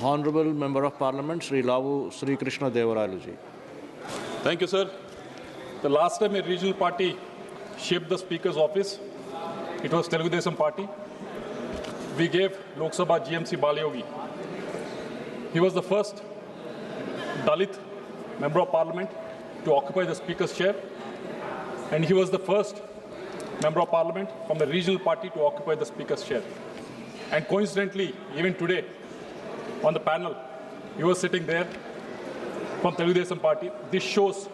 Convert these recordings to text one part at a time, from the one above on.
Honorable Member of Parliament, Sri Lavu, Sri Krishna Devarayalu ji. Thank you, sir. The last time a regional party shaped the Speaker's office, it was Telugu Desam Party. We gave Lok Sabha GMC Balayogi. He was the first Dalit Member of Parliament to occupy the Speaker's chair, and he was the first Member of Parliament from the regional party to occupy the Speaker's chair. And coincidentally, even today, on the panel, he was sitting there from Telugu Desam Party. This shows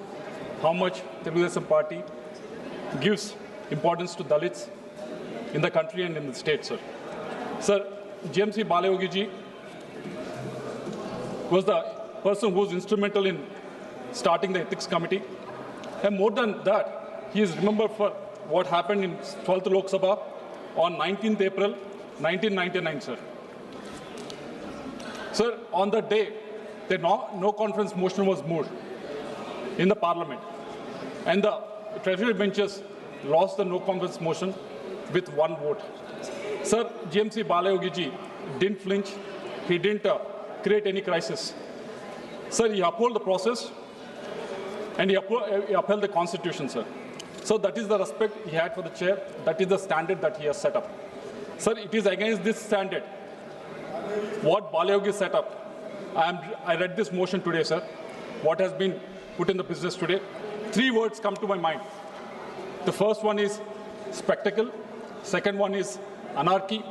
how much Telugu Desam Party gives importance to Dalits in the country and in the state, sir. Sir, GMC Balayogi ji was the person who was instrumental in starting the ethics committee. And more than that, he is remembered for what happened in 12th Lok Sabha on 19th April 1999, sir. Sir, on that day, the no conference motion was moved in the parliament, and the treasury benches lost the no conference motion with one vote. Sir, GMC Balayogi ji didn't flinch. He didn't create any crisis. Sir, he upheld the process and he upheld the constitution, sir. So that is the respect he had for the chair. That is the standard that he has set up. Sir, it is against this standard what Balayogi set up. I read this motion today, sir. What has been put in the business today. 3 words come to my mind. The first one is spectacle. Second one is anarchy.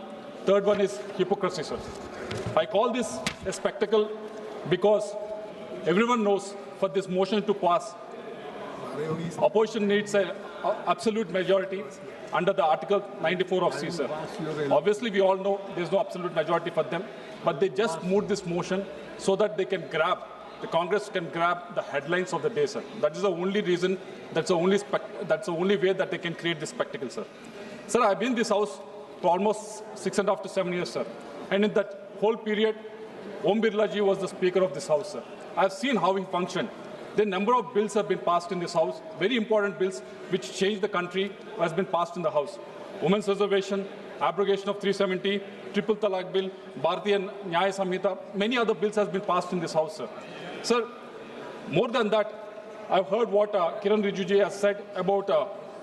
Third one is hypocrisy, sir. I call this a spectacle because everyone knows for this motion to pass, opposition needs an absolute majority under the Article 94 of C, sir. Obviously, we all know there's no absolute majority for them, but they just moved this motion so that they can grab, the Congress can grab the headlines of the day, sir. That is the only reason, that's the only way that they can create this spectacle, sir. Sir, I've been in this house for almost 6.5 to 7 years, sir. And in that whole period, Om Birla ji was the Speaker of this house, sir. I've seen how he functioned. The number of bills have been passed in this house, very important bills which change the country has been passed in the house. Women's reservation, abrogation of 370, triple talaq bill, Bharatiya Nyaya Samhita, many other bills has been passed in this house, sir. Sir, more than that, I've heard what Kiran Rijiju has said about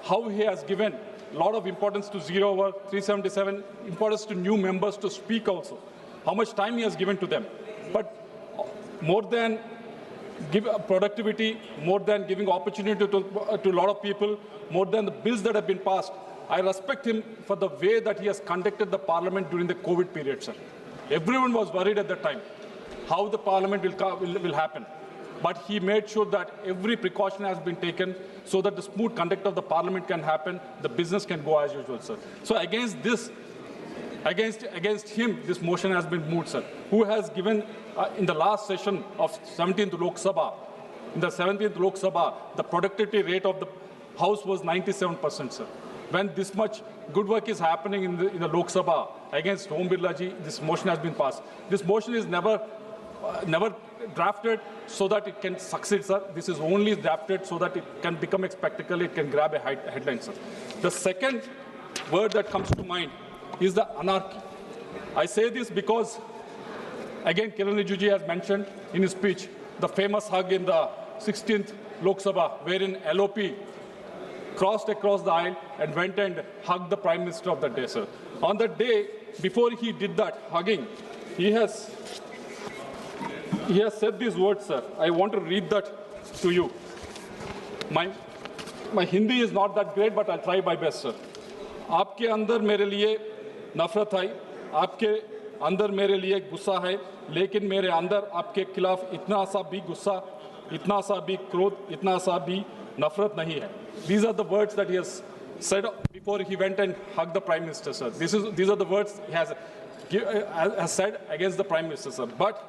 how he has given a lot of importance to 0 over 377, importance to new members to speak also, how much time he has given to them. But more than give productivity, more than giving opportunity to a lot of people, more than the bills that have been passed, I respect him for the way that he has conducted the parliament during the COVID period, sir. Everyone was worried at that time how the parliament will happen. But he made sure that every precaution has been taken so that the smooth conduct of the parliament can happen, the business can go as usual, sir. So against this, against him, this motion has been moved, sir, who has given in the last session of 17th Lok Sabha, in the 17th Lok Sabha, the productivity rate of the House was 97%, sir. When this much good work is happening in the Lok Sabha against Om Birla ji, this motion has been passed. This motion is never drafted so that it can succeed, sir. This is only drafted so that it can become a spectacle, it can grab a headline, sir. The second word that comes to mind is the anarchy. I say this because, again, Kiran Rijiju has mentioned in his speech the famous hug in the 16th Lok Sabha, wherein LOP crossed across the aisle and went and hugged the Prime Minister of that day, sir. On that day, before he did that hugging, he has said these words, sir. I want to read that to you. My Hindi is not that great, but I'll try my best, sir. आपके अंदर मेरे लिए नफरत है, आपके अंदर मेरे लिए गुस्सा है, लेकिन मेरे अंदर आपके खिलाफ इतना सा भी गुस्सा, इतना सा भी क्रोध, इतना सा भी नफरत नहीं है. These are the words that he has said before he went and hugged the Prime Minister, sir. These are the words he has said against the Prime Minister, sir. But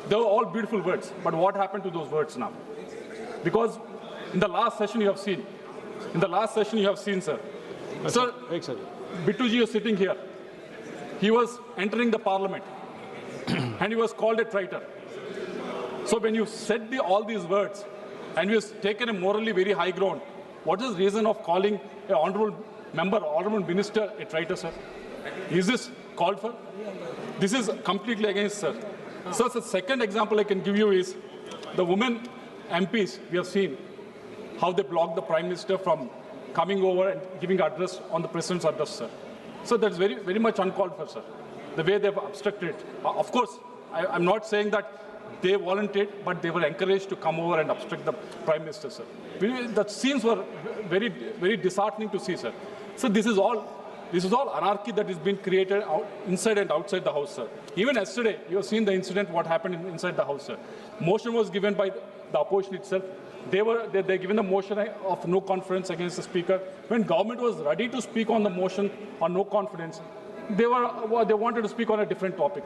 they were all beautiful words. But what happened to those words now? Because in the last session you have seen, sir, sir, Bittuji is sitting here. He was entering the parliament and he was called a traitor. So when you said all these words and you have taken a morally very high ground, what is the reason of calling an honorable member, honorable minister a traitor, sir? Is this called for? This is completely against, sir. So the second example I can give you is the women MPs. We have seen how they blocked the Prime Minister from coming over and giving address on the President's address, sir. So that's very, very much uncalled for, sir. The way they've obstructed it. Of course, I'm not saying that they volunteered, but they were encouraged to come over and obstruct the Prime Minister, sir. The scenes were very, very disheartening to see, sir. So this is all anarchy that is being created inside and outside the House, sir. Even yesterday, you have seen the incident, what happened inside the House, sir. Motion was given by the opposition itself. They given the motion of no confidence against the Speaker. When government was ready to speak on the motion on no confidence, they wanted to speak on a different topic.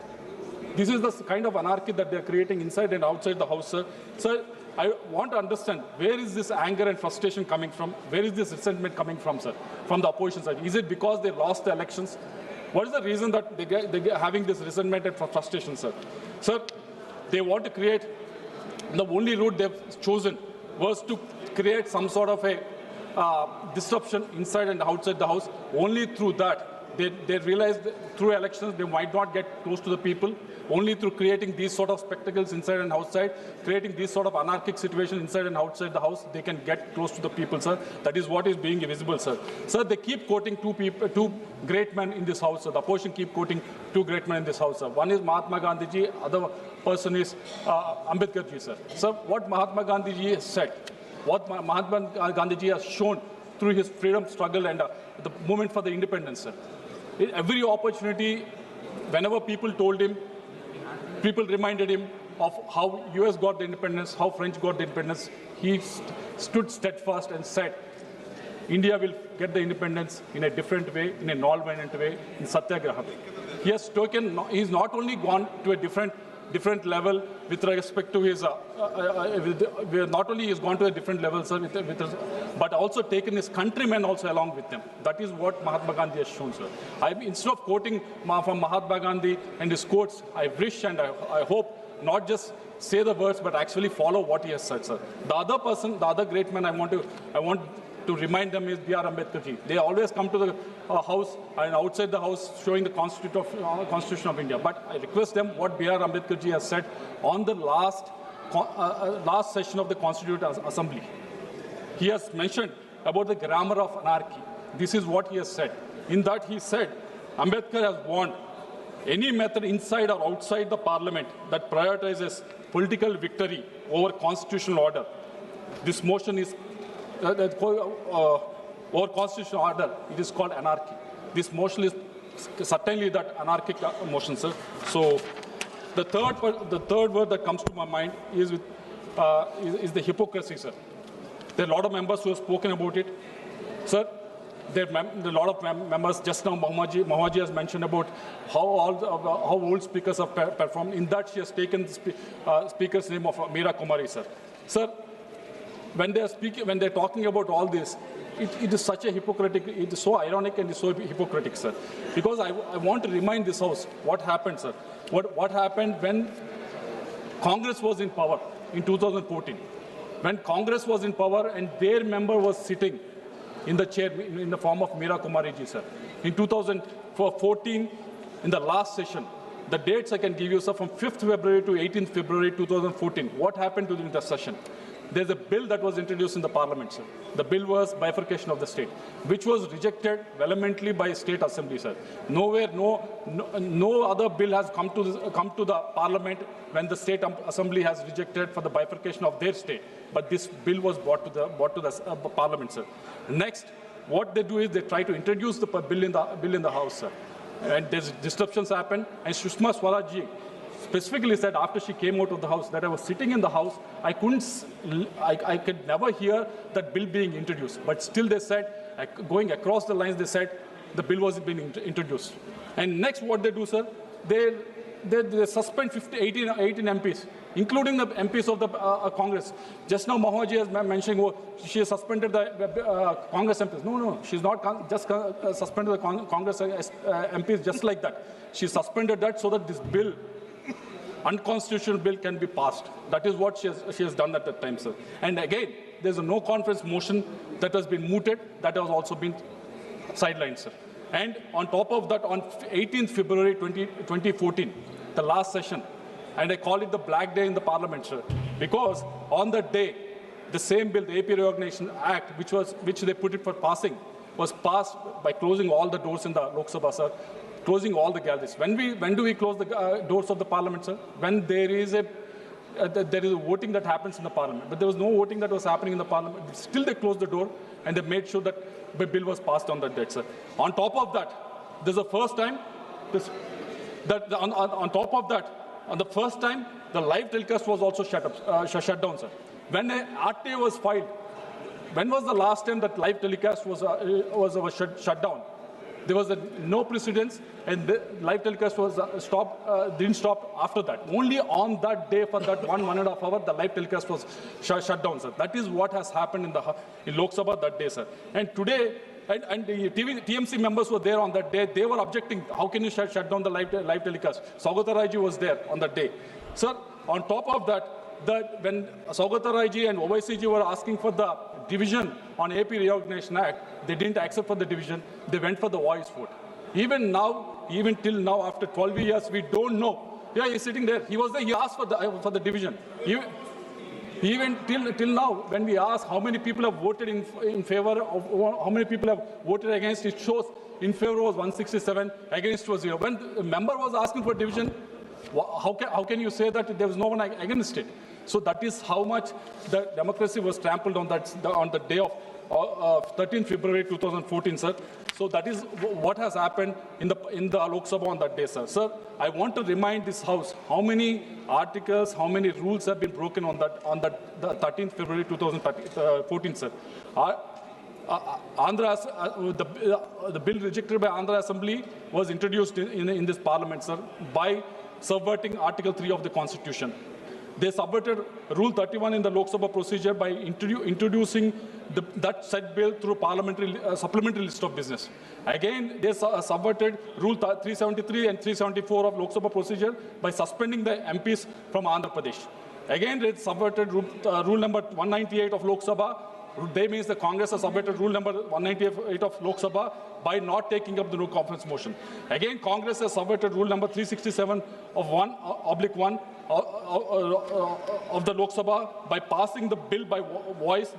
This is the kind of anarchy that they're creating inside and outside the House, sir. Sir, I want to understand, where is this anger and frustration coming from? Where is this resentment coming from, sir? From the opposition side? Is it because they lost the elections? What is the reason that they're having this resentment and frustration, sir? Sir, they want to create, the only route they've chosen was to create some sort of a disruption inside and outside the House. Only through that, they realized through elections they might not get close to the people. Only through creating these sort of spectacles inside and outside, creating these sort of anarchic situations inside and outside the House, they can get close to the people, sir. That is what is being visible, sir. Sir, they keep quoting two great men in this House, sir. The opposition keep quoting two great men in this House, sir. One is Mahatma Gandhiji, other person is Ambedkarji, sir. Sir, what Mahatma Gandhiji has said, what Mahatma Gandhiji has shown through his freedom struggle and the movement for the independence, sir. In every opportunity, whenever people told him, people reminded him of how US got the independence, how French got the independence. He stood steadfast and said, India will get the independence in a different way, in a non-violent way, in Satyagraha. He has spoken, he's not only gone to a different level with respect to his, not only he's gone to a different level, sir, but also taken his countrymen also along with them. That is what Mahatma Gandhi has shown, sir. Instead of quoting from Mahatma Gandhi and his quotes, I wish and I hope not just say the words, but actually follow what he has said, sir. The other person, the other great man I want to remind them is B.R. Ambedkarji. They always come to the House and outside the House showing the Constitution of India. But I request them what B.R. Ambedkarji has said on the last session of the Constituent Assembly. He has mentioned about the grammar of anarchy. This is what he has said. In that he said, Ambedkar has warned, any method inside or outside the parliament that prioritizes political victory over constitutional order, this motion is or constitutional order, it is called anarchy. This motion is certainly that anarchic motion, sir. So the third word that comes to my mind is the hypocrisy, sir. There are a lot of members who have spoken about it. Sir, there are a lot of members, just now Mahaji has mentioned about how old speakers have performed. In that, she has taken the speaker's name of Meera Kumari, sir. Sir, when they're talking about all this, it is such a hypocritic, it is so ironic and it's so hypocritic, sir. Because I want to remind this House what happened, sir. What happened when Congress was in power in 2014. When Congress was in power and their member was sitting in the chair in the form of Meera Kumari ji, sir. In 2014, in the last session, the dates I can give you, sir, from 5th February to 18th February 2014. What happened during the session? There's a bill that was introduced in the parliament, sir. The bill was bifurcation of the state, which was rejected vehemently by state assembly, sir. Nowhere, no other bill has come to the parliament when the state assembly has rejected for the bifurcation of their state. But this bill was brought to the parliament, sir. Next, what they do is they try to introduce the bill in the House, sir. And there's disruptions happen. And Sushma Swaraj ji specifically said after she came out of the House that I was sitting in the House, I could never hear that bill being introduced. But still they said, going across the lines, they said the bill was being introduced. And next what they do, sir, they suspend 18 MPs, including the MPs of the Congress. Just now Mahaji has mentioned she has suspended the Congress MPs. No, she's not just suspended the Congress MPs just like that. She suspended that so that this bill, unconstitutional bill, can be passed. That is what she has done at that time, sir. And again, there's a no conference motion that has been mooted, that has also been sidelined, sir. And on top of that, on 18th February 2014, the last session, And I call it the black day in the parliament, sir, because on that day, the same bill, the AP Reorganization Act, which they put it for passing, was passed by closing all the doors in the Lok Sabha, sir, closing all the galleries. When do we close the doors of the parliament, sir? When there is a voting that happens in the parliament. But there was no voting that was happening in the parliament. Still, they closed the door and they made sure that the bill was passed on that date, sir. On top of that, this is the first time. On top of that, on the first time, the live telecast was also shut down, sir. When a RTA was filed, when was the last time that live telecast was shut down? There was no precedence, and the live telecast was didn't stop after that. Only on that day, for that 1.5 hour, the live telecast was shut down, sir. That is what has happened in Lok Sabha that day, sir. And today, and the TMC members were there on that day. They were objecting. How can you shut down the live telecast? Saugata Raiji was there on that day, sir. On top of that, when Saugata Raiji and OICG were asking for the division on AP Reorganization Act, they didn't accept for the division. They went for the voice vote. Even now, even till now, after 12 years, we don't know. Yeah, he's sitting there. He was there. He asked for the division. Even till now, when we ask how many people have voted in favor of, how many people have voted against, it shows in favor was 167, against was 0. When a member was asking for division, how can you say that there was no one against it? So that is how much the democracy was trampled on the day of 13 February 2014, sir. So that is what has happened in the Lok Sabha on that day, sir. Sir, I want to remind this House how many articles, how many rules have been broken on the 13th February 2014, sir. The bill rejected by Andhra Assembly was introduced in this Parliament, sir, by subverting Article 3 of the Constitution. They subverted Rule 31 in the Lok Sabha procedure by introducing that said bill through parliamentary supplementary list of business. Again, they subverted Rule 373 and 374 of Lok Sabha procedure by suspending the MPs from Andhra Pradesh. Again, they subverted rule number 198 of Lok Sabha. They means the Congress has subverted rule number 198 of Lok Sabha by not taking up the no confidence motion. Again, Congress has subverted rule number 367 of 1/1 of the Lok Sabha by passing the bill by voice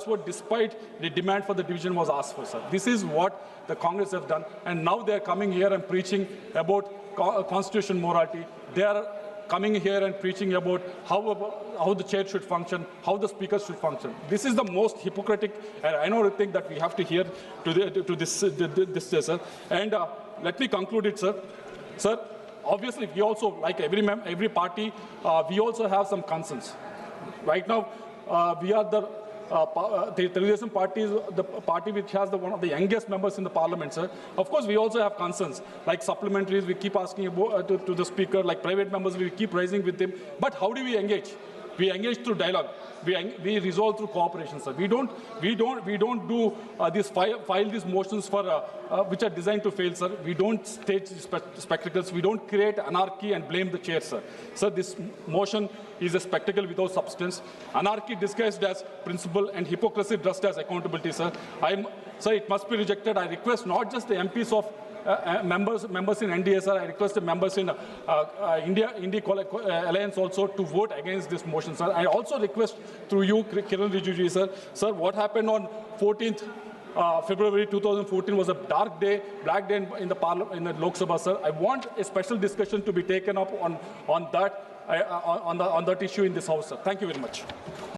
vote despite the demand for the division was asked for, sir. This is what the Congress have done, and now they are coming here and preaching about constitution morality. They are coming here and preaching about how the chair should function, how the speaker should function. This is the most hypocritic, and I don't think that we have to hear to this, sir. And let me conclude it, sir. Sir, obviously, we also, like every party, we also have some concerns. Right now, we are the Telugu party is the party which has one of the youngest members in the parliament, sir. Of course, we also have concerns, like supplementaries, we keep asking about, to the speaker, like private members, we keep raising with him. But how do we engage? We engage through dialogue. We resolve through cooperation, sir. We don't do file these motions for which are designed to fail, sir. We don't stage spectacles. We don't create anarchy and blame the chair, sir. Sir, this motion is a spectacle without substance. Anarchy disguised as principle and hypocrisy dressed as accountability, sir. Sir, it must be rejected. I request not just the MPs of members in NDA, sir. I request the members in India Alliance also to vote against this motion, sir. I also request through you, Kiran Rijiju, sir. Sir, what happened on 14th February 2014 was a dark day, black day in the Lok Sabha, sir. I want a special discussion to be taken up on that issue in this House, sir. Thank you very much.